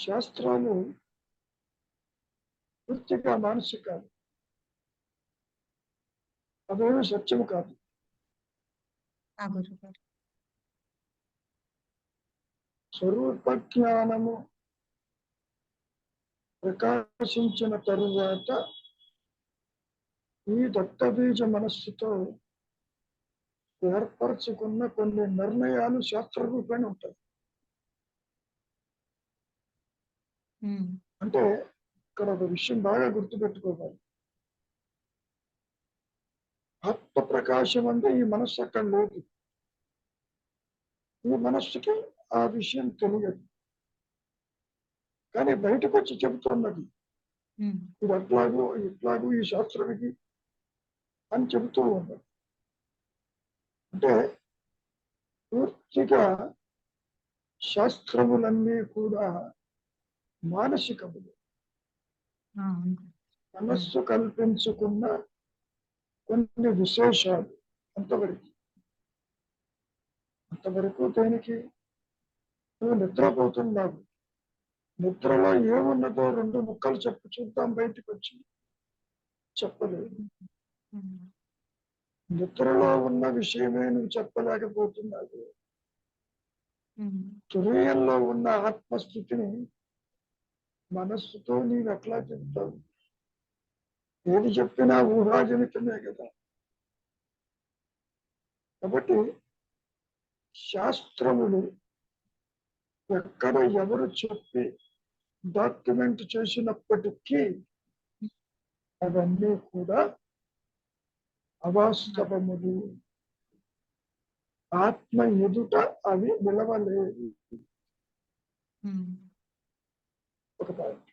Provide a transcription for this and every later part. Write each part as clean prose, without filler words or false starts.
శాస్త్రాలు పూర్తిగా మానసికాలు, అవేమి సత్యము కాదు. స్వరూప జ్ఞానము ప్రకాశించిన తరువాత ఈ దత్తబీజ మనస్సుతో ఏర్పరచుకున్న కొన్ని నిర్ణయాలు శాస్త్ర రూపేణ ఉంటాయి. అంటే ఇక్కడ ఒక విషయం బాగా గుర్తుపెట్టుకోవాలి. ఆత్మ ప్రకాశం అంటే ఈ మనస్సు అక్కడ లేదు. ఈ మనస్సుకి ఆ విషయం తెలియదు, కానీ బయటకు వచ్చి చెబుతున్నది. ఇది ఇట్లాగూ ఈ శాస్త్రానికి అని చెబుతూ ఉన్నది. అంటే పూర్తిగా శాస్త్రములన్నీ కూడా మానసికములు, మనస్సు కల్పించుకున్న కొన్ని విశేషాలు. అంతవరకు దేనికి? నువ్వు నిద్రపోతున్నావు, నిద్రలో ఏమున్నదో రెండు ముక్కలు చెప్పు చూద్దాం, బయటకు వచ్చి చెప్పలేదు. నిద్రలో ఉన్న విషయమే నువ్వు చెప్పలేకపోతున్నావు. హృదయంలో ఉన్న ఆత్మస్థితిని మనస్సుతో నీవు ఎట్లా చెప్తావు? ఏది చెప్పినా ఊహాజనితమే కదా. కాబట్టి శాస్త్రములు ఎక్కడ ఎవరు చెప్పి డాక్యుమెంట్ చేసినప్పటికీ అవన్నీ కూడా అవాస్తవములు. ఆత్మ ఎదుట అవి నిలవలేవు. ఒక పాయింట్.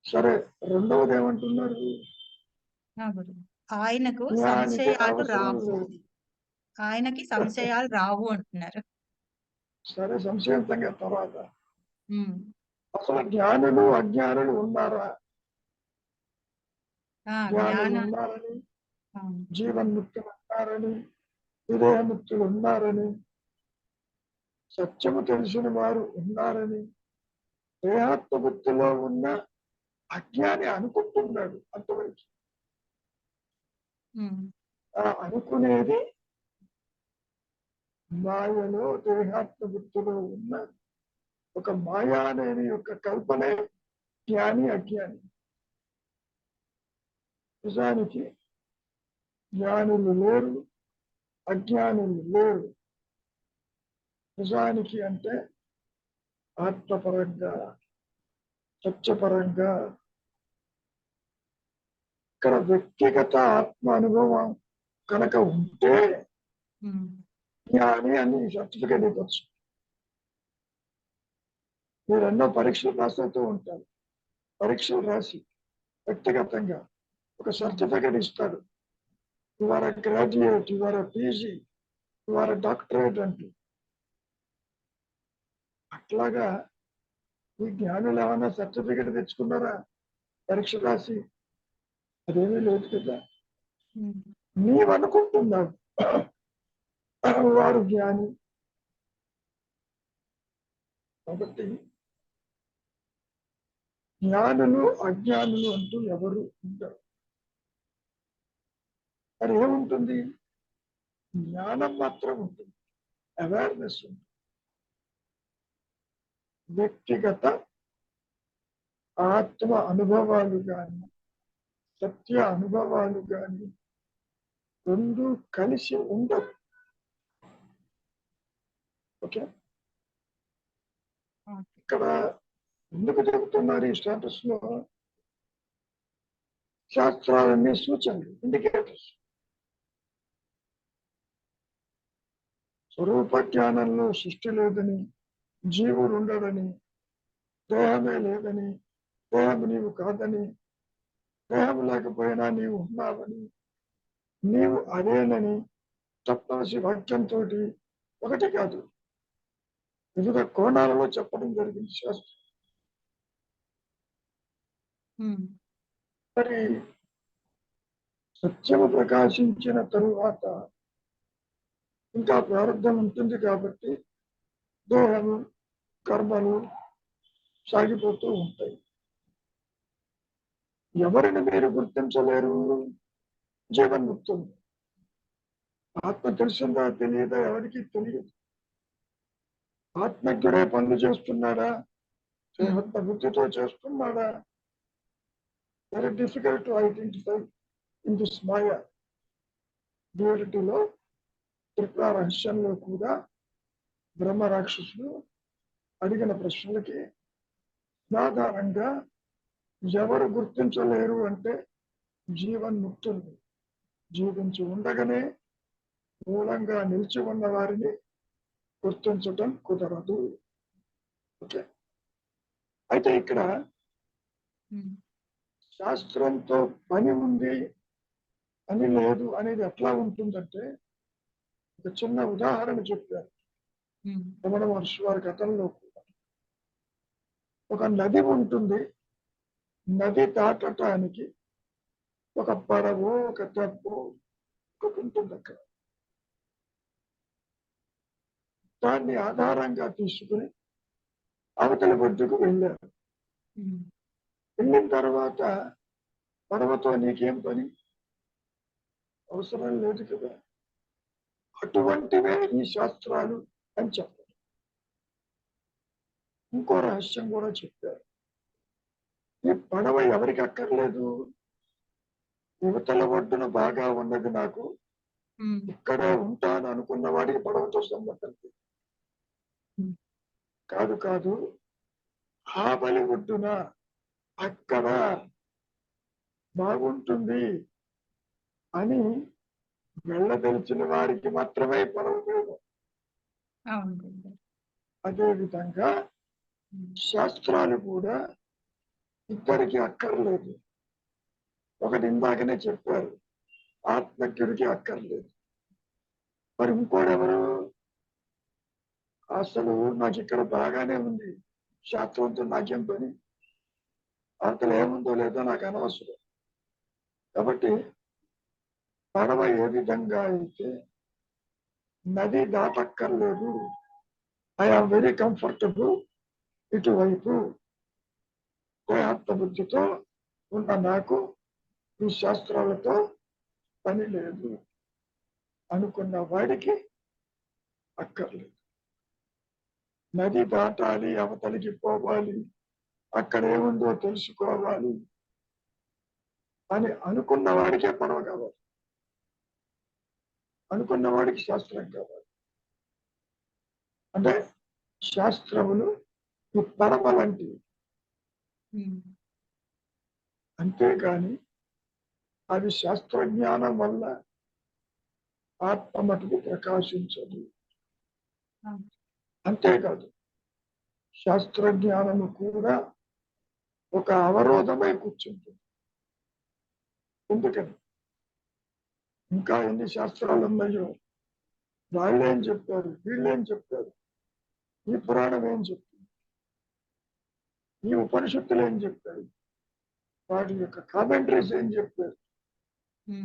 సరే, రెండవది ఏమంటున్నారు? ఆయనకి సంశయాలు రావు అంటున్నారు. సరే, సంశయం తర్వాత అసలు జ్ఞానులు అజ్ఞానులు ఉన్నారా? జ్ఞానులు ఉన్నారని, జీవన్ముక్తులు ఉన్నారని, విదేహముక్తులు ఉన్నారని, సత్యము తెలిసిన వారు ఉన్నారని దేహాత్మబుద్ధిలో ఉన్న అజ్ఞాని అనుకుంటున్నాడు. అంతవరకు ఆ అనుకునేది మాయలో దేహాత్మబుద్ధిలో ఉన్న ఒక మాయానేని యొక్క కల్పనే జ్ఞాని అజ్ఞాని. నిజానికి జ్ఞానులు లేరు, అజ్ఞానులు లేరు. నిజానికి అంటే ఆత్మపరంగా, సత్యపరంగా ఇక్కడ వ్యక్తిగత ఆత్మ అనుభవం కనుక ఉంటే జ్ఞాని అని సర్టిఫికేట్ ఇవ్వచ్చు. మీరు ఎన్నో పరీక్షలు పాస్ అవుతూ ఉంటారు. పరీక్షలు రాసి వ్యక్తిగతంగా ఒక సర్టిఫికేట్ ఇస్తారు. You are a graduate, you are a PG, you are a doctorate అంటూ. అట్లాగా ఈ జ్ఞానులు ఏమన్నా సర్టిఫికేట్ తెచ్చుకున్నారా పరీక్ష రాసి? అదేమీ లేదు కదా. నీవనుకుంటున్నావు వారు జ్ఞాని. కాబట్టి జ్ఞానులు అజ్ఞానులు అంటూ ఎవరు ఉంటారు. మరి ఏముంటుంది? జ్ఞానం మాత్రం ఉంటుంది, అవేర్నెస్ ఉంటుంది. వ్యక్తిగత ఆత్మ అనుభవాలు కానీ, సత్య అనుభవాలు కానీ రెండు కలిసి ఉండవు. ఓకే, ఇక్కడ ఎందుకు చెబుతున్నారు ఈ స్టేటస్ లో? శాస్త్రాలన్నీ సూచనలు, ఇండికేటర్స్. స్వరూప జ్ఞానంలో సృష్టి లేదని, జీవుడు ఉండడని, దేహమే లేదని, దేహం నీవు కాదని, దేహం లేకపోయినా నీవు ఉన్నావని, నీవు అదేనని చెప్పవలసి వాక్యంతో ఒకటి కాదు వివిధ కోణాలలో చెప్పడం జరిగింది శాస్త్రం. మరి సత్యము ప్రకాశించిన తరువాత ఇంకా ప్రారంభం ఉంటుంది కాబట్టి దేహము, కర్మలు, సాగిపోతూ ఉంటాయి. ఎవరిని మీరు గుర్తించలేరు? జీవన్ముక్తులు. ఆత్మ తెలిసిందా తెలియదా ఎవరికి తెలియదు. ఆత్మజ్ఞుడే పనులు చేస్తున్నాడా? శ్రీమత్త బుద్ధితో చేస్తున్నాడా? Very difficult to identify in this మాయా. డ్యూరిటీలో త్రిపుర రహస్యంలో కూడా బ్రహ్మ రాక్షసులు అడిగిన ప్రశ్నలకి సాధారణంగా ఎవరు గుర్తించలేరు అంటే జీవన్ముక్తులు. జీవించి ఉండగానే మూలంగా నిలిచి ఉన్న వారిని గుర్తించటం కుదరదు. ఓకే. అయితే ఇక్కడ శాస్త్రంతో పని ఉంది అని లేదు అనేది ఎట్లా ఉంటుందంటే ఒక చిన్న ఉదాహరణ చెప్పారు రమణ మహర్షి వారి కథల్లో కూడా. ఒక నది ఉంటుంది. నది దాటటానికి ఒక పడవ, ఒక తెప్ప ఒకటి ఉంటుంది అక్కడ. దాన్ని ఆధారంగా తీసుకుని అవతల ఒడ్డుకు వెళ్ళారు. వెళ్ళిన తర్వాత పడవతో నీకేం పని? అవసరం లేదు కదా. అటువంటివే ఈ శాస్త్రాలు అని చెప్పారు. ఇంకో రహస్యం కూడా చెప్పారు. ఈ పడవ ఎవరికి అక్కర్లేదు? యువతల ఒడ్డున బాగా ఉన్నది నాకు, ఇక్కడే ఉంటాను అనుకున్న వాడికి పడవతో సంబంధం లేదు. కాదు కాదు, ఆ బలి ఒడ్డున అక్కడ బాగుంటుంది అని వెళ్ళదలిచిన వారికి మాత్రమే పడవ లేదు. అదే విధంగా శాస్త్రాలు కూడా ఇద్దరికి అక్కర్లేదు. ఒకటి ఇందాకనే చెప్పారు, ఆత్మజ్ఞుడికి అక్కర్లేదు. మరి ఇంకోడెవరు? అసలు నాకు ఇక్కడ బాగానే ఉంది, శాస్త్రంతో నాకేం పని, అతను ఏముందో లేదో నాకు అనవసరం. కాబట్టి పడవ ఏ విధంగా అయితే నది దాటక్కర్లేదు, ఐఆమ్ వెరీ కంఫర్టబుల్ ఇటువైపు ఆత్మబుద్ధితో ఉన్న నాకు ఈ శాస్త్రాలతో పని లేదు అనుకున్న వాడికి అక్కర్లేదు. నది దాటాలి, అవతలికి పోవాలి, అక్కడ ఏముందో తెలుసుకోవాలి అని అనుకున్న వాడికే పడవ కావాలి, అనుకున్న వాడికి శాస్త్రం కావాలి. అంటే శాస్త్రములు ఈ పడవ లాంటివి. అంతేగాని అది శాస్త్రజ్ఞానం వల్ల ఆత్మ మటుకు ప్రకాశించదు. అంతేకాదు, శాస్త్రజ్ఞానము కూడా ఒక అవరోధమై కూర్చుంటుంది. ఎందుకని? ఇంకా ఎన్ని శాస్త్రాలు ఉన్నాయో, వాళ్ళేం చెప్పారు, వీళ్ళేం చెప్పారు, ఈ పురాణం ఏం చెప్తుంది, ఈ ఉపనిషత్తులు ఏం చెప్పారు, వాటి యొక్క కామెంటరీస్ ఏం చెప్పారు.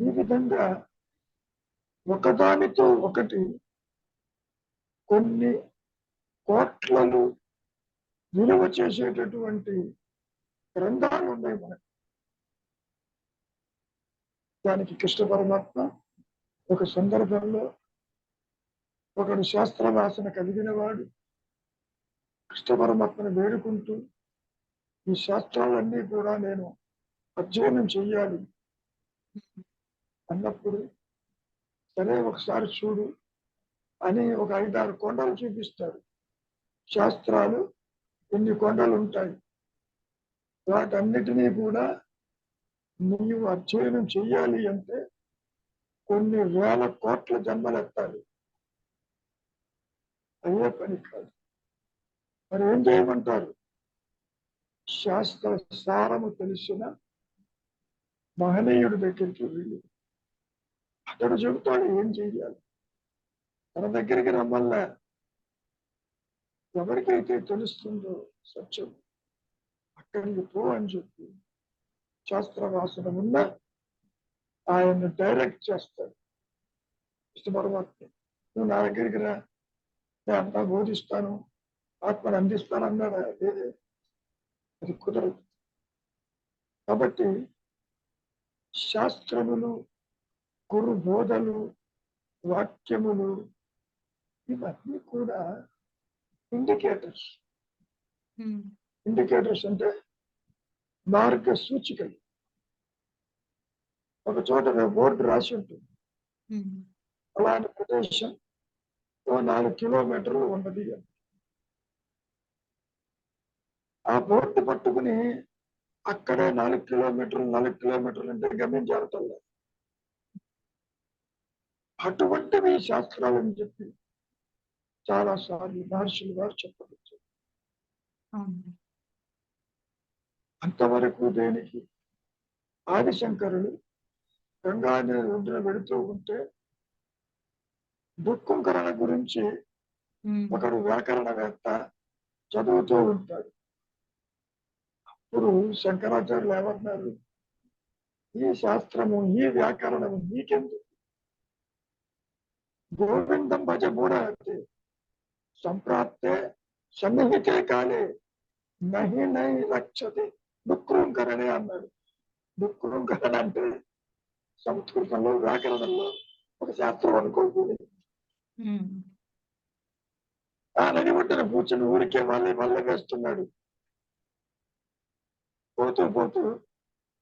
ఈ విధంగా ఒకదానితో ఒకటి కొన్ని కోట్లను విలువ చేసేటటువంటి గ్రంథాలు ఉన్నాయి మనకు. దానికి కృష్ణ పరమాత్మ ఒక సందర్భంలో ఒకడు శాస్త్రవాసన కలిగిన వాడు కృష్ణ పరమాత్మను వేడుకుంటూ ఈ శాస్త్రాలన్నీ కూడా నేను అధ్యయనం చెయ్యాలి అన్నప్పుడు, సరే ఒకసారి చూడు అని ఒక 5-6 కొండలు చూపిస్తాడు. శాస్త్రాలు ఎన్ని కొండలు ఉంటాయి, వాటన్నిటినీ కూడా నీవు అధ్యయనం చెయ్యాలి అంటే కొన్ని వేల కోట్ల జన్మలెత్తాలి. అయ్యే పని కాదు. మరి ఏం చేయమంటారు? శాస్త్ర సారము తెలిసిన మహనీయుడి దగ్గరికి వెళ్ళి అతడు చెబుతాడు ఏం చెయ్యాలి. తన దగ్గరికి రమ్మల్లా ఎవరికైతే తెలుస్తుందో సత్యం అక్కడికి పో అని చెప్పి శాస్త్రవాసన ఉన్న ఆయన్ని డైరెక్ట్ చేస్తాడు కృష్ణ పరమాత్మ. నువ్వు నా దగ్గరికి రా, నేను అంతా బోధిస్తాను, ఆత్మను అందిస్తాను అన్నాడా? లేదే. అది కుదరదు. కాబట్టి శాస్త్రములు, గురు బోధలు, వాక్యములు ఇవన్నీ కూడా ఇండికేటర్స్. ఉమ్, ఇండికేటర్స్ అంటే మార్గ సూచికలు. ఒక చోట బోర్డు రాసి ఉంటుంది, ఉమ్, అలాంటి ప్రదేశం 4 కిలోమీటర్లు ఉన్నది అని. ఆ బోర్డు పట్టుకుని అక్కడే 4 కిలోమీటర్లు అంటే గమనించాలి. అటువంటివి శాస్త్రాలని చెప్పి చాలా సార్లు మహర్షులు వారు చెప్పవచ్చు. అవును. అంతవరకు దేనికి ఆదిశంకరులు గంగా నది ఒడ్డున వెళుతూ ఉంటే దుఃఖంకరణ గురించి ఉమ్, ఒకడు వ్యాకరణవేత్త చదువుతూ ఉంటాడు. అప్పుడు శంకరాచార్యులు ఏమన్నారు, ఈ శాస్త్రము ఈ వ్యాకరణము నీకెందుకు? గోవిందం భజ మూఢతే సంప్రాప్తే సన్నిహితే కాలే నహి నహి రక్షతి దుఃఖంకరణే అన్నాడు. దుఃఖంకరణ అంటే సంస్కృతంలో వ్యాకరణంలో ఒక శాస్త్రం అనుకోకూడదు. ఉమ్, ఆ నది ఒడ్డున కూర్చొని ఊరికే వల్ల వేస్తున్నాడు. పోతూ పోతూ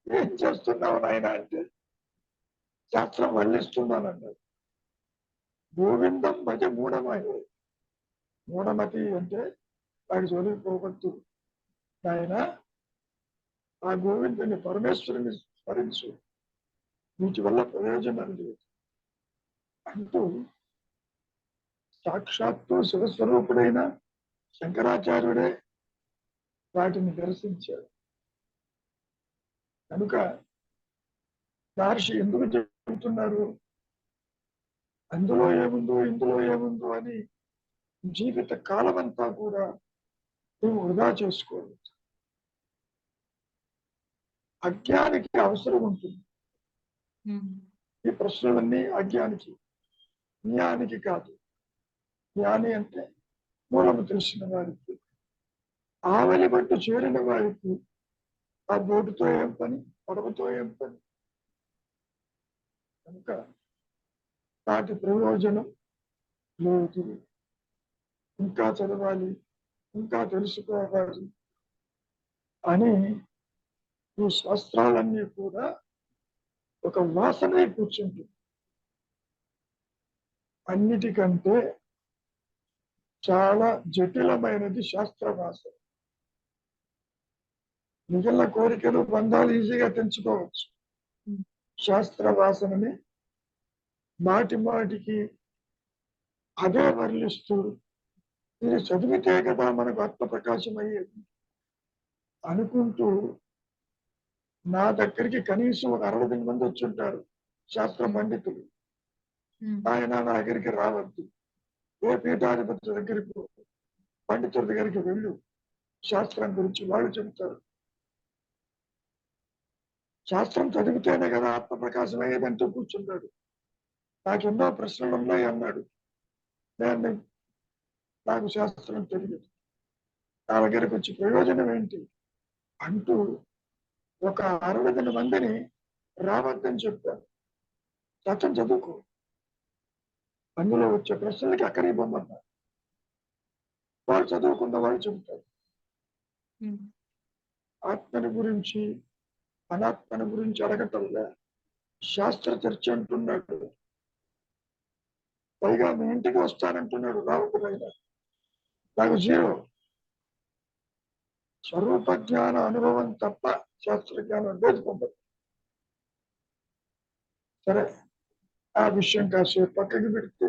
ఏం చేస్తున్నావు నాయన అంటే శాస్త్రం వల్లిస్తున్నానన్నాడు. గోవిందం భజ మూఢమతి. మూఢమతి అంటే వాడి జోలికి పోవద్దు నాయన, ఆ గోవిందుని పరమేశ్వరుని స్మరించు, వీటి వల్ల ప్రయోజనం లేదు అంటూ సాక్షాత్తు శివస్వరూపుడైన శంకరాచార్యుడే వాటిని దర్శించాడు. కనుక మహర్షి ఎందుకు చెబుతున్నారు, అందులో ఏముందో ఇందులో ఏముందో అని జీవిత కాలం అంతా కూడా నువ్వు వృధా చేసుకోవచ్చు. అజ్ఞానికి అవసరం ఉంటుంది. ఉమ్, ఈ ప్రశ్నలన్నీ అజ్ఞానికి, జ్ఞానికి కాదు. జ్ఞాని అంటే మూలము తెలిసిన వారికి, ఆవలి పట్టు చేరిన వారికి ఆ బోటుతో ఏం పని, పడవతో ఏం పని. కనుక వాటి ప్రయోజనం లేదు. ఇంకా చదవాలి, ఇంకా తెలుసుకోవాలి అని ఈ శాస్త్రాలన్నీ కూడా ఒక వాసనే కూర్చుంటుంది. అన్నిటికంటే చాలా జటిలమైనది శాస్త్ర వాసన. మిగిలిన కోరికలు బంధాలు ఈజీగా తెంచుకోవచ్చు. ఉమ్, శాస్త్ర వాసనని మాటి మాటికి అదే వర్ణిస్తూ, ఇది చదివితే కదా మనకు ఆత్మప్రకాశం అయ్యేది అనుకుంటూ నా దగ్గరికి కనీసం ఒక 60 మంది వచ్చుంటారు శాస్త్ర పండితులు. ఉమ్, ఆయన నా దగ్గరికి రావద్దు, ఏ పీఠాధిపతి దగ్గరికి పండితుల దగ్గరికి వెళ్ళు, శాస్త్రం గురించి వాళ్ళు చెబుతారు. శాస్త్రం చదివితేనే కదా ఆత్మప్రకాశం అయ్యేదంటూ కూర్చున్నాడు. నాకెన్నో ప్రశ్నలు ఉన్నాయి అన్నాడు. నాకు శాస్త్రం తెలియదు, నా దగ్గరకు వచ్చి ప్రయోజనం ఏంటి అంటూ ఒక 60 మందిని రావద్దని చెప్పారు. శాస్త్రం చదువుకో, అందులో వచ్చే ప్రశ్నలకి అక్కడే బొమ్మన్నారు. వాళ్ళు చదువుకున్న వాళ్ళు చెబుతారు. ఉమ్, ఆత్మని గురించి అనాత్మని గురించి అడగటంలే, శాస్త్ర చర్చ అంటున్నాడు. పైగా మీ ఇంటికి వస్తానంటున్నాడు రావకునైనా. నాకు జీరో స్వరూప జ్ఞాన అనుభవం తప్ప శాస్త్ర జ్ఞానం లేదు పొందదు. సరే, ఆ విషయం కాసేపు పక్కకి పెడితే,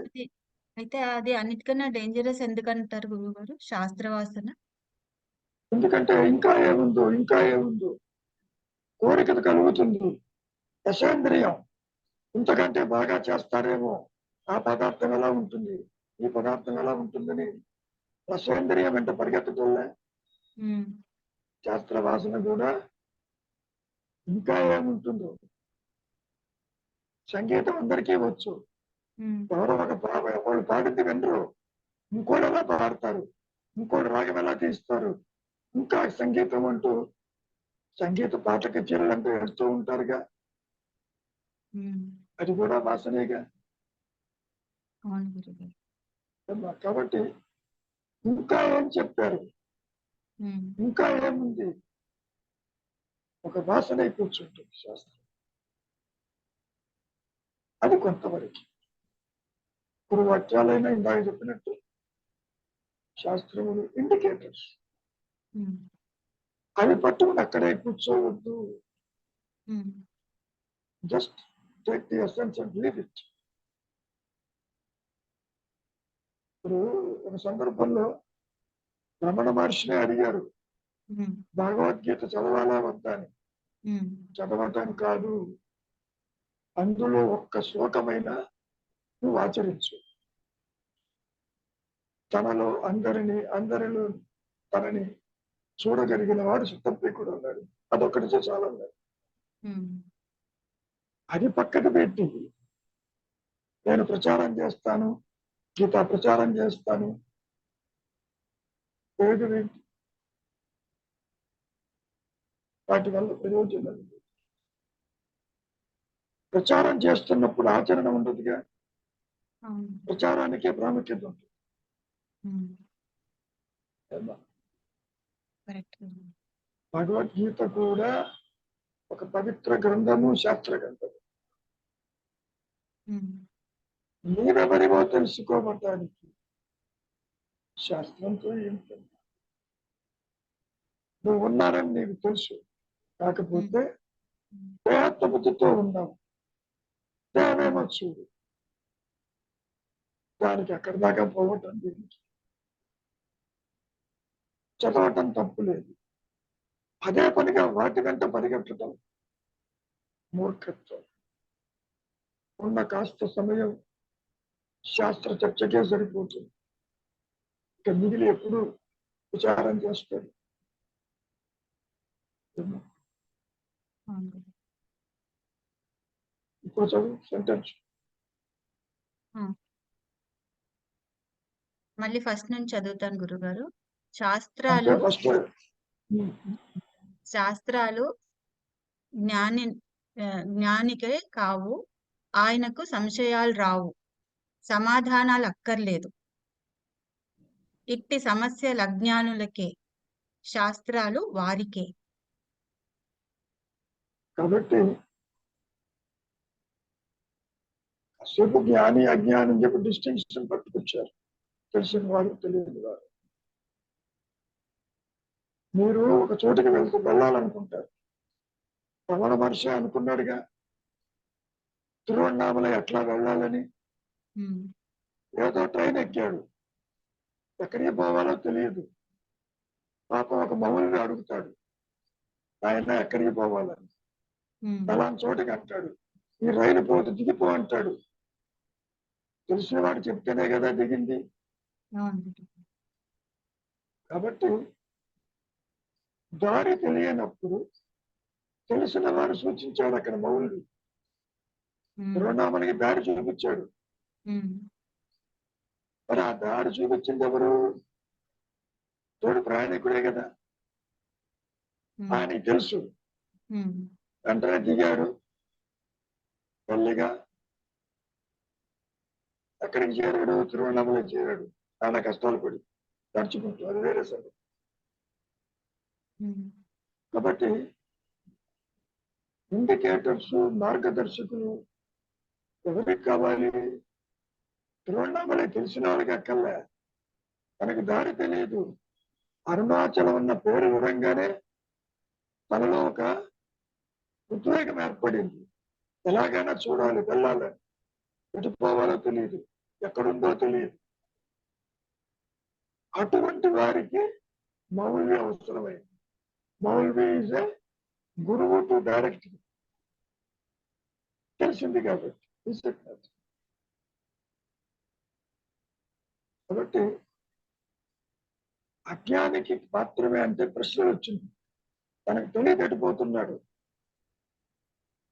అయితే అది అన్నిటికన్నా డేంజరస్ ఎందుకంటారు గురువు గారు, శాస్త్రవాసన? ఎందుకంటే ఇంకా ఏముందో కోరికలు కలుగుతుంది. దశేంద్రియం ఇంతకంటే బాగా చేస్తారేమో, ఆ పదార్థం ఎలా ఉంటుంది, ఈ పదార్థం ఎలా ఉంటుందని రసేంద్రియం వెంట పరిగెత్తటంలే. ఉమ్, శాస్త్ర వాసన కూడా ఇంకా ఏముంటుందో. సంగీతం అందరికీ వచ్చు, ఉమ్, ఎవరో వాళ్ళు పాడింది వినరు, ఇంకోటి ఎలా పాడతారు, ఇంకోటి రాగం ఎలా తీస్తారు, ఇంకా సంగీతం అంటూ సంగీత పాట కచేరీలు అంటూ వెళ్తూ ఉంటారుగా, అది కూడా వాసనేగా. అవును గురుగారు. కాబట్టి ఇంకా ఏం చెప్పారు, ఇంకా ఏముంది, ఒక వాసనే కూర్చుంటుంది శాస్త్రం. అది కొంతవరకు ఇప్పుడు వాక్యాలైనా ఇందాక చెప్పినట్టు శాస్త్రములు ఇండికేటర్స్, అవి పట్టుకుని అక్కడే కూర్చోవద్దు. Just take the essence and leave it. ఇప్పుడు ఒక సందర్భంలో రమణ మహర్షిని అడిగారు, భగవద్గీత చదవాలా వద్దా అని. చదవటం కాదు, అందులో ఒక్క శ్లోకమైన నువ్వు ఆచరించు. తనలో అందరిలో తనని చూడగలిగిన వాడు సిద్ధప్రియకుడు అన్నాడు. అదొక్కటి చాలన్నాడు. అది పక్కన పెట్టి నేను ప్రచారం చేస్తాను, గీతా ప్రచారం చేస్తాను, ఏంటి వాటి వల్ల ప్రయోజనం. ప్రచారం చేస్తున్నప్పుడు ఆచరణ ఉండదుగా, ప్రచారానికే ప్రాముఖ్యత ఉంటుంది. భగవద్గీత కూడా ఒక పవిత్ర గ్రంథము, శాస్త్ర గ్రంథము. నీవెవరివో తెలుసుకోవటానికి శాస్త్రంతో ఏంటి, నువ్వు ఉన్నారని నీకు తెలుసు, కాకపోతే ప్రయత్నబుద్ధితో ఉన్నావు. దేవేమో చూడు, దానికి అక్కడి దాకా పోవటం దీనికి చదవటం తప్పు లేదు. అదే పనిగా వాటి వెంట పరిగెట్టడం మూర్ఖత్వం. ఉన్న కాస్త సమయం శాస్త్ర చర్చకే సరిపోతుంది. ఇక మిగిలి ఎప్పుడు విచారం చేస్తాడు. ఇప్పుడు చదువు సెంటెన్స్. మళ్ళీ ఫస్ట్ నుంచి చదువుతాను గురుగారు. శాస్త్రాలు జ్ఞానికే కావు, ఆయనకు సంశయాలు రావు, సమాధానాలు అక్కర్లేదు. ఇట్టి సమస్యల అజ్ఞానులకే, శాస్త్రాలు వారికే. కాబట్టి కాసేపు జ్ఞాని అజ్ఞాని అని చెప్పి డిస్టింక్షన్ పట్టుకొచ్చారు, తెలిసిన వారు తెలియని వారు. మీరు ఒక చోటుకి వెళ్ళాలనుకుంటారు. రమణ మహర్షి అనుకున్నాడుగా తిరువన్నామలై ఎట్లా వెళ్ళాలని. ఏదో ట్రైన్ ఎక్కాడు, ఎక్కడికి పోవాలో తెలియదు. పాపం ఒక మౌలిని అడుగుతాడు, ఆయన ఎక్కడికి పోవాలని. అలాంటి చోటుకి అంటాడు, ఈ రైలు పోతే దిగిపో అంటాడు. తెలిసిన వాడు చెప్తేనే కదా దిగింది. కాబట్టి దారి తెలియనప్పుడు తెలిసిన వారు సూచించాడు అక్కడ మౌలుడు. తిరువన్నామలకి దారి చూపించాడు. మరి ఆ దారి చూపించింది ఎవరు? తోడు ప్రయాణికుడే కదా, ఆయనకి తెలుసు. వెంటనే దిగాడు, మెల్లిగా ఎక్కడికి చేరాడు? తిరువన్నామలై చేరాడు. చాలా కష్టాలు పడి నడుచుకుంటూ, అది వేరే సంగతి. కాబట్టి ఇండికేటర్స్, మార్గదర్శకులు ఎవరికి కావాలి? తిరువన్నామలై తెలిసిన వాళ్ళకి అక్కర్లే, తనకు దారి తెలియదు. అరుణాచలం ఉన్న పేరు విధంగానే తనలో ఒక ఉద్వేగం ఏర్పడింది. ఎలాగైనా చూడాలి, వెళ్ళాలని. ఎటు పోవాలో తెలియదు, ఎక్కడుందో తెలియదు. అటువంటి వారికి మౌల్వి అవసరమైంది. మౌల్వి ఈజ్ ఏ గురువు టు డైరెక్ట్. తెలిసింది కాబట్టి. కాబట్టి అజ్ఞానికి మాత్రమే అంటే ప్రశ్నలు వచ్చింది, తనకు తెలియదడిపోతున్నాడు.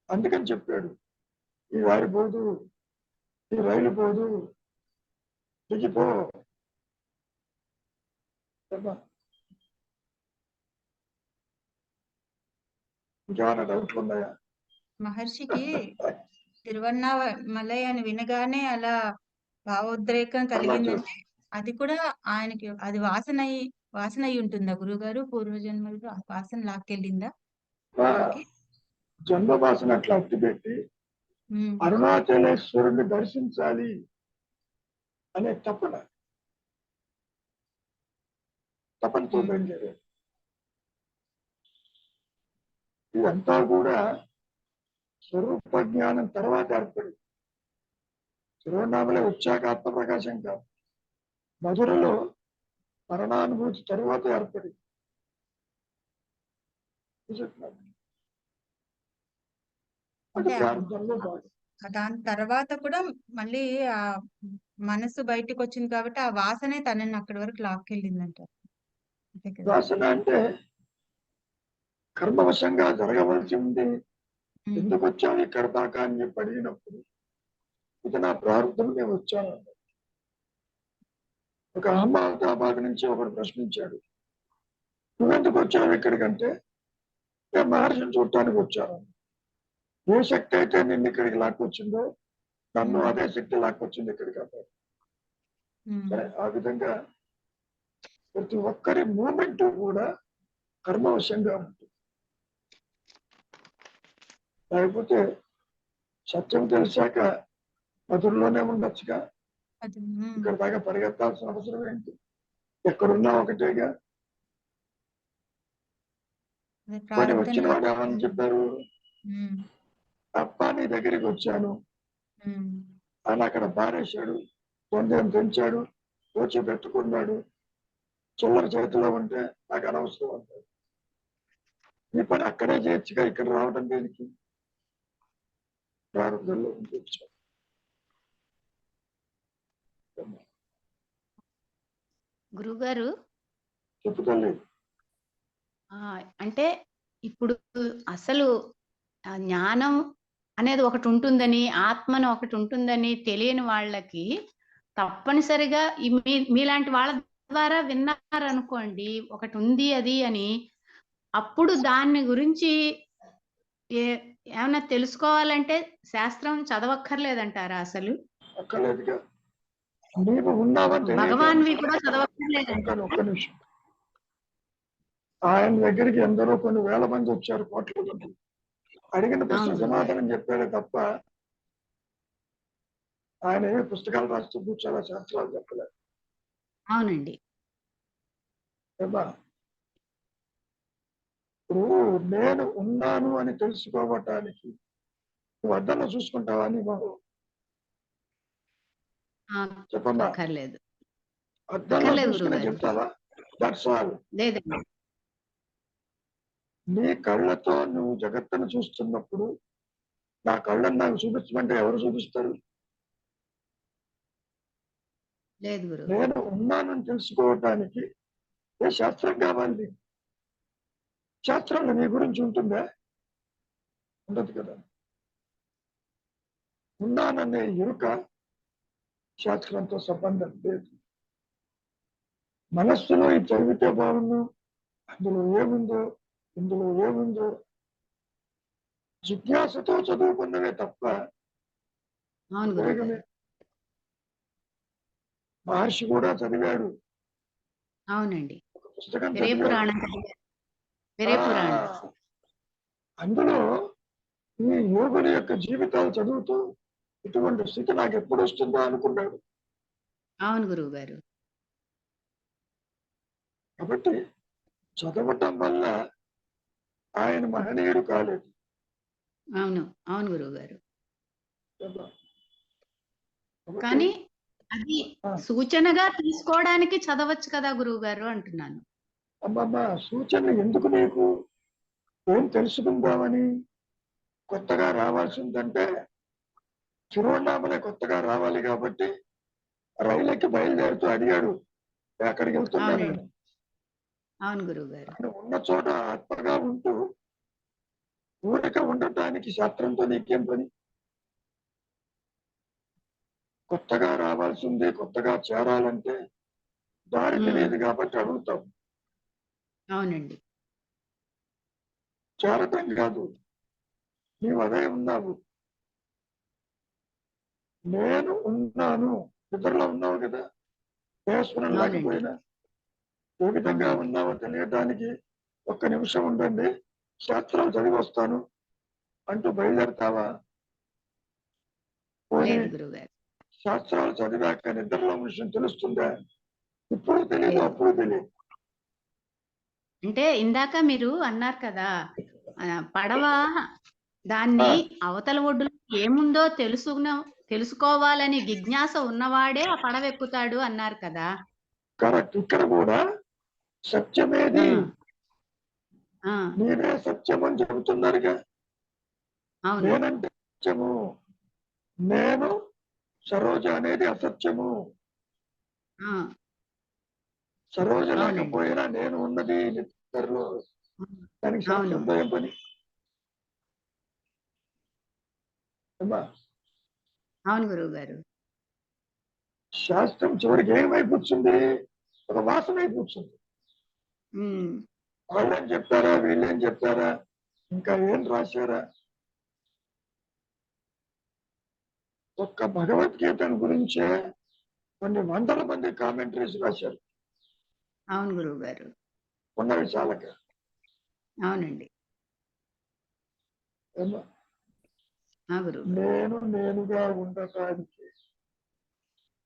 అందుకని చెప్పాడు, ఈ వారి పోదు, ఈ రైలు పోదు, దిగిపో. ఇంకేమైనా డౌట్లు ఉన్నాయా? మహర్షికి తిరువన్నామలై అని వినగానే అలా భావోద్రేకం అలా కలిగిందంటే అది కూడా ఆయనకి అది వాసన అయి ఉంటుందా గురుగారు? పూర్వజన్మలో ఆ వాసన లాక్కెళ్ళిందా ఆయనకి? జన్మ వాసన అట్లా అట్టిపెట్టి ఉమ్, అరుణాచలేశ్వరుని దర్శించాలి అనే తపనతో ఉమ్, బయలుదేరారు. ఇదంతా కూడా స్వరూప జ్ఞానం తర్వాత ఏర్పడింది. తిరువన్నామలై వచ్చాక ఆత్మప్రకాశం కాదు, మధురలో మరణానుభూతి తరువాత ఏర్పడింది. అది అంటే ప్రారంభంలో భాగం. దాని తర్వాత కూడా మళ్ళీ ఆ మనసు బయటకు వచ్చింది కాబట్టి ఆ వాసనే తనని అక్కడి వరకు లాక్కెళ్ళిందంట. అంతే కదా? వాసన అంటే కర్మవశంగా జరగవలసి ఉంది. ఉమ్, ఎందుకు వచ్చాను ఇక్కడ దాకా అని చెప్పి అడిగినప్పుడు ఇది నా ప్రారంభం, నేను వచ్చాను. ఒక అహ్మదాబాద్ నుంచి ఒకడు ప్రశ్నించాడు, నువ్వెందుకు వచ్చావు ఇక్కడికంటే, నేను మహర్షిని చూడటానికి వచ్చాను. ఏ శక్తి అయితే నిన్ను ఇక్కడికి లాక్కొచ్చిందో నన్ను అదే శక్తి లాక్కొచ్చింది ఇక్కడికి అన్నాడు. ఉమ్, సరే, ఆ విధంగా ప్రతి ఒక్కరి మూమెంట్ కూడా కర్మవశంగా ఉంటుంది. లేకపోతే సత్యం తెలిసాక మధురలోనే ఉండొచ్చుగా, అది ఇక్కడ దాకా పరిగెత్తాల్సిన అవసరం ఏంటి? ఎక్కడున్నా ఒకటేగా. అది మరి ప్రారంభం వచ్చిన వాడు ఏమని చెప్పారు, ఉమ్, అప్ప నీ దగ్గరికి వచ్చాను ఉమ్, అని అక్కడ పారేశాడు, పొందేం తెంచాడు, కూర్చో పెట్టుకున్నాడు, చిల్లర చేతిలో ఉంటే నాకు అనవసరం అంటాడు. ఈ పని అక్కడే చేయొచ్చుగా, ఇక్కడ రావడం దేనికి? ప్రారంభంలో వచ్చాడు. గురుగారు చెప్పుకోండి. అంటే ఇప్పుడు అసలు జ్ఞానం అనేది ఒకటి ఉంటుందని, ఆత్మను ఒకటి ఉంటుందని తెలియని వాళ్ళకి తప్పనిసరిగా మీలాంటి వాళ్ళ ద్వారా విన్నారనుకోండి, ఒకటి ఉంది అది అని, అప్పుడు దాన్ని గురించి ఏమైనా తెలుసుకోవాలంటే శాస్త్రం చదవక్కర్లేదంటారా? అసలు అక్కర్లేదుగా, నీవు ఉన్నావని భగవాన్వి కూడా చదవక్కర్లేదంటారా? ఒక్క నిమిషం. ఆయన దగ్గరికి ఎందరో కొన్ని వేల మంది వచ్చారు, కోట్ల మంది. అడిగిన ప్రశ్న అవును. సమాధానం చెప్పాడే తప్ప ఆయన ఏమి పుస్తకాలు రాస్తూ కూర్చోాలా, శాస్త్రాలు చెప్పలేదు. అవునండి. ఏమా, ఇప్పుడు నేను ఉన్నాను అని తెలుసుకోవటానికి నువ్వు అద్దంలో చూసుకుంటావా? నీ బాబు చెప్పమ్మా, అక్కర్లేదు. అద్దంలో చూసుకునే చెప్తావా? That's all. లేదండి. నీ కళ్ళతో నువ్వు జగత్తును చూస్తున్నప్పుడు నా కళ్ళని నాకు చూపించమంటే ఎవరు చూపిస్తారు? లేదు గురు. నేను ఉన్నానని తెలుసుకోవటానికి ఏ శాస్త్రం కావాలి? శాస్త్రంలో నీ గురించి ఉంటుందా? ఉండదు కదా. ఉన్నాననే ఎరుక శాస్త్రంతో సంబంధం లేదు. మనస్సులో ఈ చదివితే బాగుండు, అందులో ఏముందో, ఇందులో ఏముందో జిజ్ఞాసతో చదువుకున్నవే తప్ప ఉపయోగమే. మహర్షి కూడా చదివాడు. అవునండి. ఒక పుస్తకం విరేపురాణం. అందులో ఈ యోగుల యొక్క జీవితాలు చదువుతూ ఇటువంటి స్థితి నాకు ఎప్పుడు వస్తుందో అనుకున్నాడు. అవును గురువు గారు. కాబట్టి చదవటం వల్ల ఆయన మహనీయుడు కాలేదు. అవును. అవును గురువు గారు. కాబట్టి కానీ అది సూచనగా తీసుకోవడానికి చదవచ్చు కదా గురువు గారు అంటున్నాను. అమ్మమ్మ, సూచన ఎందుకు నీకు? ఏం తెలుసుకుందామని? కొత్తగా రావాల్సిందంటే తిరువన్నామలై కొత్తగా రావాలి కాబట్టి రైలుకి బయలుదేరుతూ అడిగాడు, ఎక్కడికి వెళ్తున్నాను? అవును గురువు గారు. ఉన్న చోట ఆత్మగా ఉంటూ ఊరిక ఉండటానికి శాస్త్రంతో నీకేం పని? కొత్తగా రావాల్సిందే, కొత్తగా చేరాలంటే దారి తెలియదు కాబట్టి అడుగుతాం. అవునండి. చేరటం కాదు, నీవు అదే ఉన్నావు. నేను ఉన్నాను, నిద్రలో ఉన్నావు కదా, దేశం లేకపోయినా ఏ విధంగా ఉన్నావో తెలియటానికి ఒక్క నిమిషం ఉండండి, శాస్త్రాలు చదివి వస్తాను అంటూ బయలుదేరతావా? లేదు గురుగారు. శాస్త్రాలు చదివాక నిద్రలో విషయం తెలుస్తుందా? ఇప్పుడు తెలియదు, అప్పుడు తెలియదు. అంటే ఇందాక మీరు అన్నారు కదా, పడవ దాన్ని అవతల ఒడ్డులో ఏముందో తెలుసుకోవాలని జిజ్ఞాస ఉన్నవాడే ఆ పడవ ఎక్కుతాడు అన్నారు కదా. కరెక్ట్. ఇక్కడ కూడా సత్యమేది, నేనే సత్యం అని చెబుతున్నారుగా. నేనంటే సత్యము, నేను సరోజ అనేది అసత్యము. సరోజ లేకపోయినా నేను ఉన్నది నిద్రలో, దానికి శాస్త్రంతో ఏం పని? అవును గురువు గారు. శాస్త్రం చివరికి ఏమై కూర్చుంది? ఒక వాసన అయి కూర్చుంది. వాళ్ళేం చెప్తారా, వీళ్ళేం చెప్తారా, ఇంకా ఏం రాశారా? ఒక్క భగవద్గీతను గురించే కొన్ని వందల మంది కామెంటరీస్ రాశారు. అవును గురువు గారు. ఉన్న విషయాలకి. అవునండి. నేను నేనుగా ఉండటానికి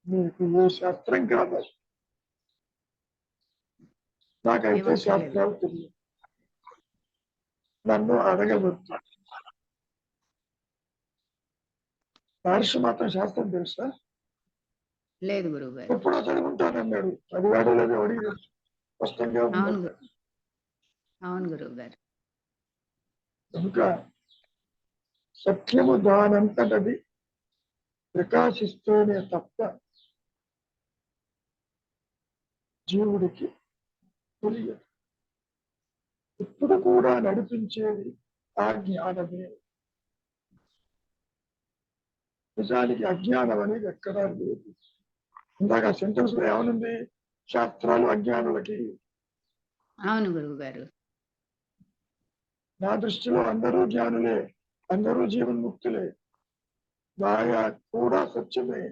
మీకు ఏ శాస్త్రం కావాలి? నాకైతే శాస్త్రాలు తెలియదు, నన్ను అడగవద్దు. మహర్షి మాత్రం శాస్త్రం తెలుసా? లేదు గురువు గారు. ఎప్పుడో చదువుకుంటానన్నాడు, చదివాడో లేదో అడిగి స్పష్టంగా ఉంది. అవును గురువు గారు. కనుక సత్యము దానంతటది ప్రకాశిస్తేనే తప్ప జీవుడికి తెలియదు. ఇప్పుడు కూడా నడిపించేది ఆ జ్ఞానమే. నిజానికి అజ్ఞానం అనేది ఎక్కడా లేదు. ఇందాక సెంటెన్స్ లో ఏమనుంది? శాస్త్రాలు అజ్ఞానులకి. అవును గురువు గారు. నా దృష్టిలో అందరూ జ్ఞానులే, అందరూ జీవన్ముక్తులే. మాయా కూడా సత్యమే.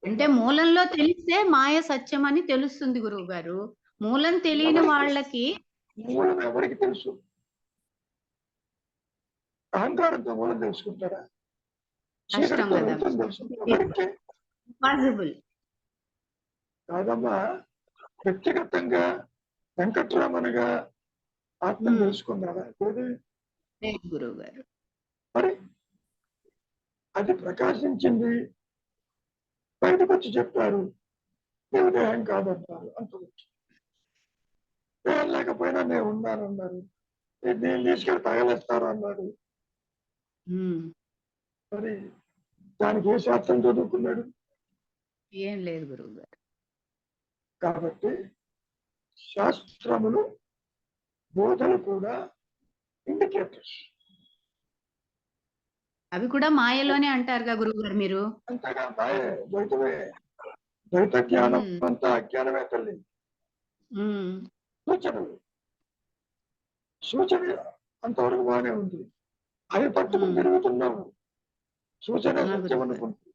అంటే మూలంలో తెలిస్తే మాయ సత్యం అని తెలుస్తుంది గురువు గారు. మూలం తెలియని వాళ్ళకి మూలం ఎవరికి తెలుసు? అహంకారంతో మూలం తెలుసుకుంటారా? చీకటితో వెళ్తుంది తెలుసు పాసిబుల్ కాదమ్మా. వ్యక్తిగతంగా వెంకట్రామన్గా ఆత్మ తెలుసుకున్నారా? గురువు గారు. మరి అది ప్రకాశించింది, బయటకు వచ్చి చెప్పారు, నేను దేహం కాదన్నారు. అంతవచ్చు దేహం లేకపోయినా నేను ఉన్నానన్నారు. నేను తీసుకెళ్ళి తగలేస్తారు అన్నాడు. మరి దానికి ఏ శాస్త్రం చదువుకున్నాడు? ఏం లేదు గురువు గారు. కాబట్టి శాస్త్రములు బోధలు కూడా ఇండికేటర్స్. అవి కూడా మాయలోనే అంటారుగా గురువు గారు మీరు. అంతగా మాయే, ద్వైతమే. ద్వైత జ్ఞానం అంతా అజ్ఞానమే తల్లి. సూచనలు, సూచన అంతవరకు బాగానే ఉంది. అవి పట్టుకుని తిరుగుతున్నాము. సూచన సత్యం అనుకుంటుంది.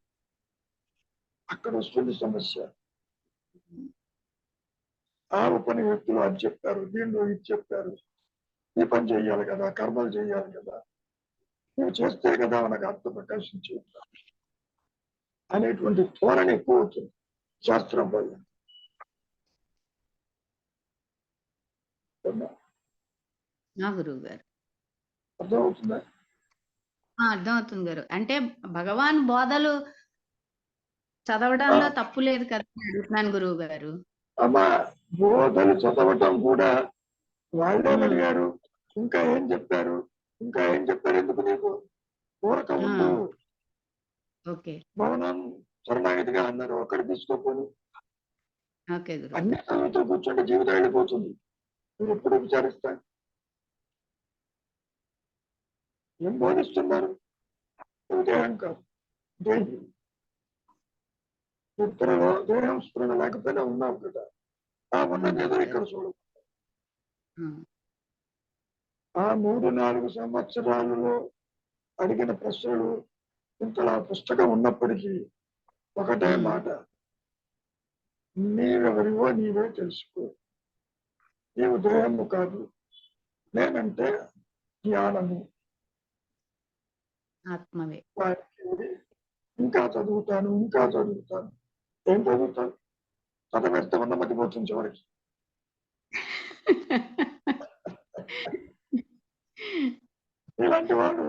అక్కడ వస్తుంది సమస్య. ఆ పని వ్యక్తులు అది చెప్పారు, దీనిలో ఇది చెప్పారు, ఈ పని చేయాలి కదా, కర్మలు చేయాలి కదా, నువ్వు చేస్తే కదా మనకు ఆత్మ ప్రకాశించి అనేటువంటి ధోరణి ఎక్కువ అవుతుంది శాస్త్రం వల్ల. గురువు గారు అర్థమవుతుందా? అర్థమవుతుంది గారు. అంటే భగవాన్ బోధలు చదవడంలో తప్పు లేదు కదా అడుగుతున్నాను గురువు గారు. అమ్మా, బోధలు చదవటం కూడా వాళ్ళే అడిగారు, ఇంకా ఏం చెప్పారు, ఇంకా ఏం చెప్పారు, ఎందుకు నీకు కోరక ఉండు. భవనం శరణాగతిగా అన్నారు, ఒక్కడి తీసుకోపోను. అన్ని చదువుతూ కూర్చుంటే జీవితం వెళ్ళిపోతుంది. మీరు ఎప్పుడు విచారిస్తారు? ఏం బోధిస్తున్నారు? దేహం కాదు, దేహి. నిద్రలో దేహం స్ఫురణ లేకపోయినా ఉన్నావు కదా, ఆ ఉన్నది ఏదో ఇక్కడ చూడు. ఆ 3-4 సంవత్సరాలలో అడిగిన ప్రశ్నలు ఇంతలా పుస్తకం ఉన్నప్పటికీ ఒకటే మాట, నీవెవరివో నీవే తెలుసుకో, నీవు దేహము కాదు, నేనంటే జ్ఞానము. ఆత్మవే. ఇంకా చదువుతాను, ఇంకా చదువుతాను. ఏం చదువుతాను? చదవేస్తే ఉన్నమతి పోతుంది చివరికి. ఇలాంటి వాడు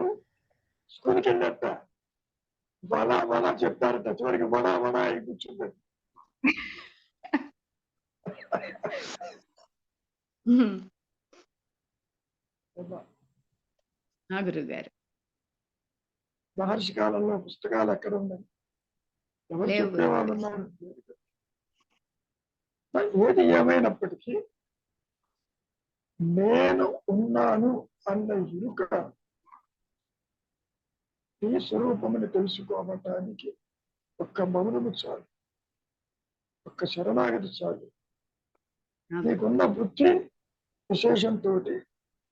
స్కూల్కి వెళ్ళట బలా బలా చెప్తారట, చివరికి బడా బడా అయి కూర్చుంటాడు. గురుగారు. మహర్షి కాలంలో పుస్తకాలు ఎక్కడ ఉన్నాయి? ఎవరు లేవు చెప్పేవాళ్ళు ఉన్నారు? ఏది ఏమైనప్పటికీ నేను ఉన్నాను అన్న ఇరుక ఈ స్వరూపముని తెలుసుకోవటానికి ఒక్క మౌనము చాలు, ఒక్క శరణాగతి చాలు. నీకున్న బుద్ధి విశేషంతో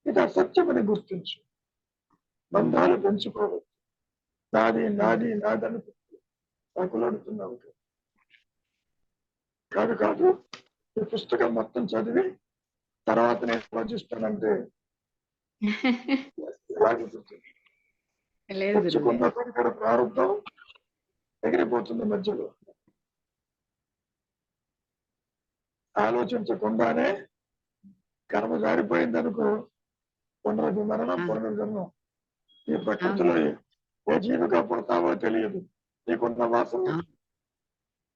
ఇది అసత్యమని గుర్తించు. బంధాలు పెంచుకోవద్దు. నాది నాది నాదని తగులాడుతున్నావు కాదు. ఈ పుస్తకం మొత్తం చదివి తర్వాత నేను ఆలోచిస్తానంటే తెచ్చుకున్న కొడుకుల ప్రారంభం ఎగిరిపోతుంది మధ్యలో. ఆలోచించకుండానే కర్మ జారిపోయిందనుకో, పునర్జన్మరణం పునర్జన్మం. ఈ ప్రకృతిలో ఏ జీవిగా పుడతావో తెలియదు. నీకున్న వాసన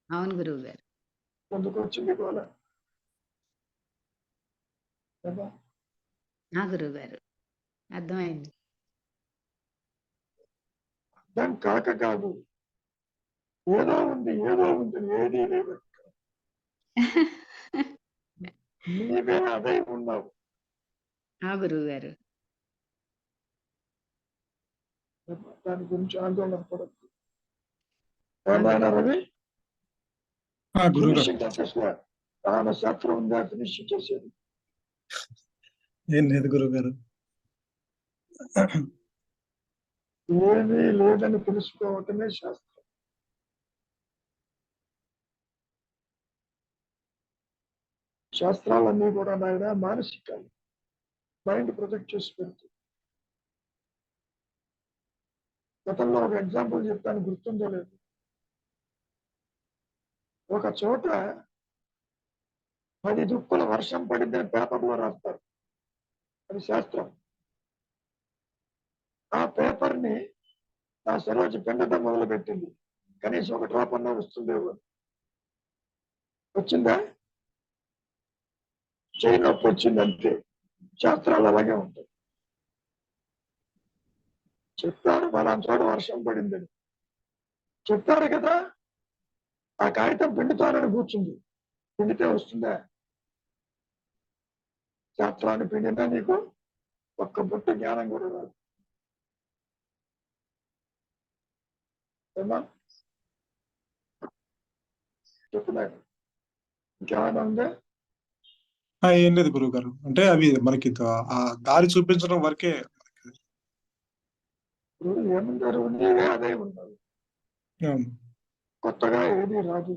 అవును గురువు గారు. ముందుకు వచ్చింది కూడా గురువు గారు అర్థమైంది. అర్థం కాదు, ఏదో ఉంది ఏదీ లేదు, నీవే అదే ఉన్నావు. గురువు గారు దాని గురించి ఆందోళన పడద్దు. ఏమైనా రవి ఫినిషింగ్ చేసేసా, ఆమె శాస్త్రం ఉందా ఫినిషింగ్ చేసేది? ఏం లేదు గురువు గారు. ఏమీ లేదని తెలుసుకోవటమే శాస్త్రం. శాస్త్రాలన్నీ కూడా నాయన మానసికాలు, మైండ్ ప్రొజెక్ట్ చేసి పెడుతుంది. గతంలో ఒక ఎగ్జాంపుల్ చెప్తాను, గుర్తుందో లేదు. ఒక చోట 10 దుక్కుల వర్షం పడిందని పేపర్లో రాస్తారు, అది శాస్త్రం. ఆ పేపర్ని నా సరోజు పెండటం మొదలు పెట్టింది. కనీసం ఒక డ్రాప్ అన్నా వస్తుందేమో. వచ్చిందా? చేయనొప్పి వచ్చిందంటే శాస్త్రాలు అలాగే ఉంటాయి. చెప్పారు మన చోట వర్షం పడిందని, చెప్పారు కదా, ఆ కాగితం పిండుతానని కూర్చుంది. పిండితే వస్తుందా? శాస్త్రాన్ని పిండినా నీకు ఒక్క బుట్ట జ్ఞానం కూడా రాదు. ఏమా చెప్పున్నాను, ఇంకేమైనా ఉందా? ఏం లేదు గురువు గారు. అంటే అవి మనకి ఆ దారి చూపించడం వరకే. ఇప్పుడు ఏముంటారు, నీవే అదే ఉన్నావు, కొత్తగా ఏది రాదు.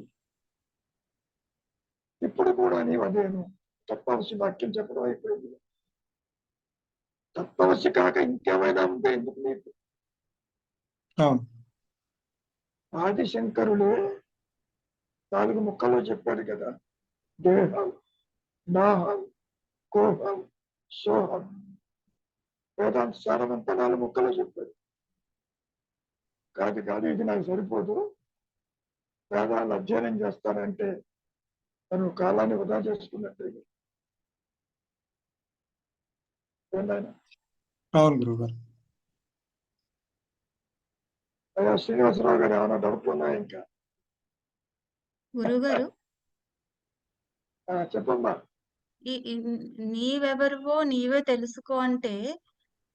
ఇప్పుడు కూడా నీవు అదేను. తప్పవలసి వాక్యం చెప్పడం అయిపోయింది. తప్పవలసి కాక ఇంకేమైనా ఉంటే ఎందుకు నీకు? ఆదిశంకరులే 4 ముక్కల్లో చెప్పాడు కదా, దేహం, నాహం, కోహం, సోహం. వేదాంత సారమంతా 4 ముక్కల్లో చెప్పాడు. కాదు ఇది నాకు సరిపోదు, వేదాలు అధ్యయనం చేస్తానంటే తను కాలాన్ని వృధా చేసుకున్నట్టే. అవును గురువు గారు. అయ్యా శ్రీనివాసరావు గారు ఏమైనా డౌట్ ఉన్నాయా ఇంకా? గురుగారు చెప్పమ్మా. నీవెవరివో నీవే తెలుసుకో అంటే,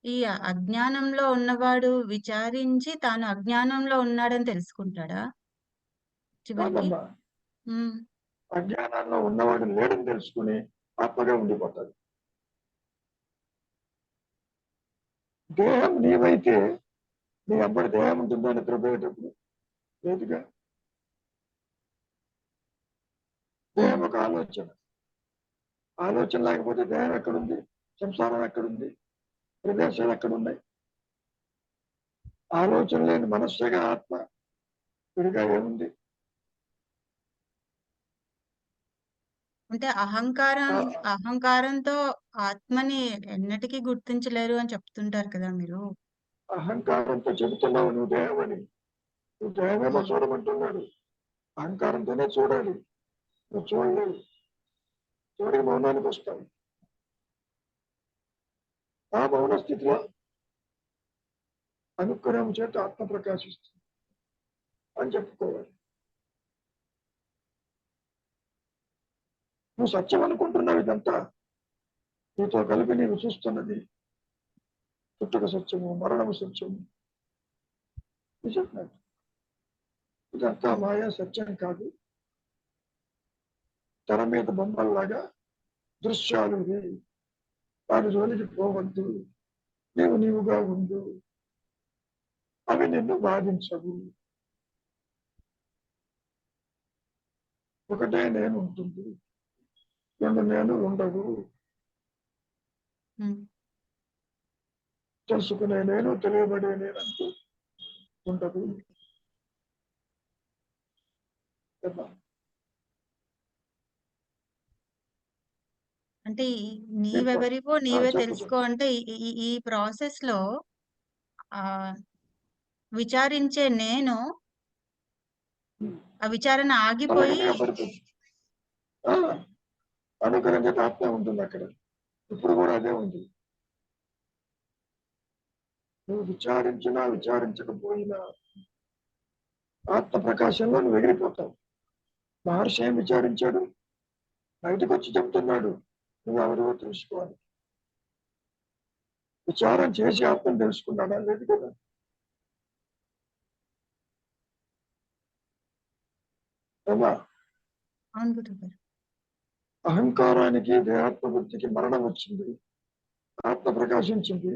ఈ అజ్ఞానంలో ఉన్నవాడు విచారించి తాను అజ్ఞానంలో ఉన్నాడని తెలుసుకుంటాడా చివరికి? కాదమ్మా, అజ్ఞానంలో ఉన్నవాడు లేడని తెలుసుకుని ఆత్మగా ఉండిపోతాడు. దేహం నీవైతే నీ అప్పటి దేహం ఉంటుందా నిద్రపోయేటప్పుడు? లేదుగా. దేహం ఒక ఆలోచన. ఆలోచన లేకపోతే దేహం ఎక్కడుంది? సంసారం ఎక్కడుంది? ప్రదేశాలు ఎక్కడున్నాయి? ఆలోచన లేని మనస్సుగా ఆత్మ విడిగా ఏముంది? అంటే ఆ అహంకారంతో ఆత్మని ఎన్నటికీ గుర్తించలేరు అని చెప్తుంటారు కదా మీరు. అహంకారంతో చెబుతున్నావు నువ్వు దేహం అని. నువ్వు దేహమేమో ఉమ్, చూడమంటున్నాడు. అహంకారంతోనే చూడాలి. నువ్వు చూడలేవు. చూడని మౌనానికి వస్తావు. ఆ మౌన స్థితిలో అనుగ్రహం చేత ఆత్మ ప్రకాశిస్తుంది అని చెప్పుకోవాలి. నువ్వు సత్యం అనుకుంటున్నావు. ఇదంతా నీతో కలిపి నీవు చూస్తున్నది పుట్టుక సత్యము, మరణము సత్యము. నిజంగా ఇదంతా మాయా, సత్యం కాదు. తెర మీద బొమ్మల్లాగా దృశ్యాలు ఇవి. వారి జోలికి పోవద్దు. నీవుగా ఉండు. అవి నిన్ను బాధించవు. ఒకటే నేను ఉంటుంది, రెండు నేను ఉండవు. ఉమ్. తెలుసుకునే నేను, తెలియబడే నేనంటూ ఉండదు కదా. అంటే నీవెవరివో నీవే చెప్పు తెలుసుకో అంటే ఈ ప్రాసెస్ లో ఆ విచారించే నేను ఆ విచారణ ఆగిపోయి తలగనగా పడిపోతుంది. అనుకరించే ఆత్మ ఉంటుంది అక్కడ. ఇప్పుడు కూడా అదే ఉంది. నువ్వు విచారించినా విచారించకపోయినా ఆత్మ ప్రకాశంలో నువ్వు ఎగిరిపోతావు. మహర్షి ఏం విచారించాడు? బయటకు వచ్చి చెప్తున్నాడు నువ్వు ఎవరివో తెలుసుకోవాలి. విచారం చేసి ఆత్మను తెలుసుకున్నాడా? లేదు కదా. ఏమా? అవును గురుగారు. అహంకారానికి, దేహాత్మ బుద్ధికి మరణం వచ్చింది, ఆత్మ ప్రకాశించింది.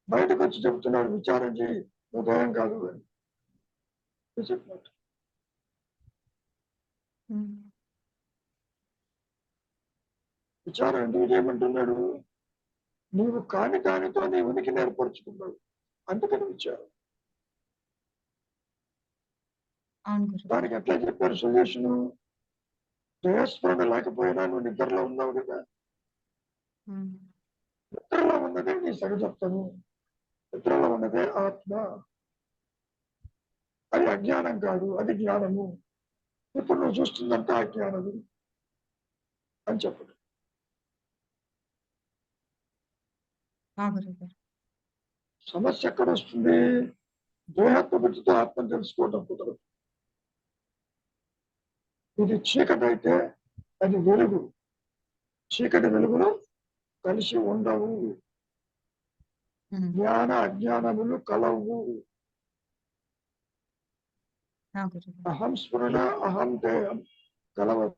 బయటకు వచ్చి చెప్తున్నాడు విచారం చేయి, నువ్వు దేహం కాదు అని చెప్పినట్టు. ఉమ్. విచారం ఎందుకు చేయమంటున్నాడు? నీవు కాని దానితో నీ ఉనికిని ఏర్పరచుకున్నావు, అందుకని విచారం. అవును గురుగారు. దానికి ఎట్లా చెప్పారు సొల్యూషను? దేహస్మరణ లేకపోయినా నువ్వు నిద్రలో ఉన్నావు కదా. ఉమ్. నిద్రలో ఉన్నదే నీ సహజత్వము, నిద్రలో ఉన్నదే ఆత్మ. అది అజ్ఞానం కాదు, అది జ్ఞానము. ఇప్పుడు నువ్వు చూస్తుందంటే అజ్ఞానము అని చెప్పడు. ఆ గురుగారు. సమస్య ఎక్కడ వస్తుంది? దేహాత్మ బుద్ధితో ఆత్మను తెలుసుకోవడం కుదరదు. ఇది చీకటి అయితే అది వెలుగు. చీకటి వెలుగులో కలిసి ఉండవు. ఉమ్. జ్ఞాన అజ్ఞానములు కలవు. ఆ గురుగారు. అహం స్ఫురణ, అహం దేహం కలవదు.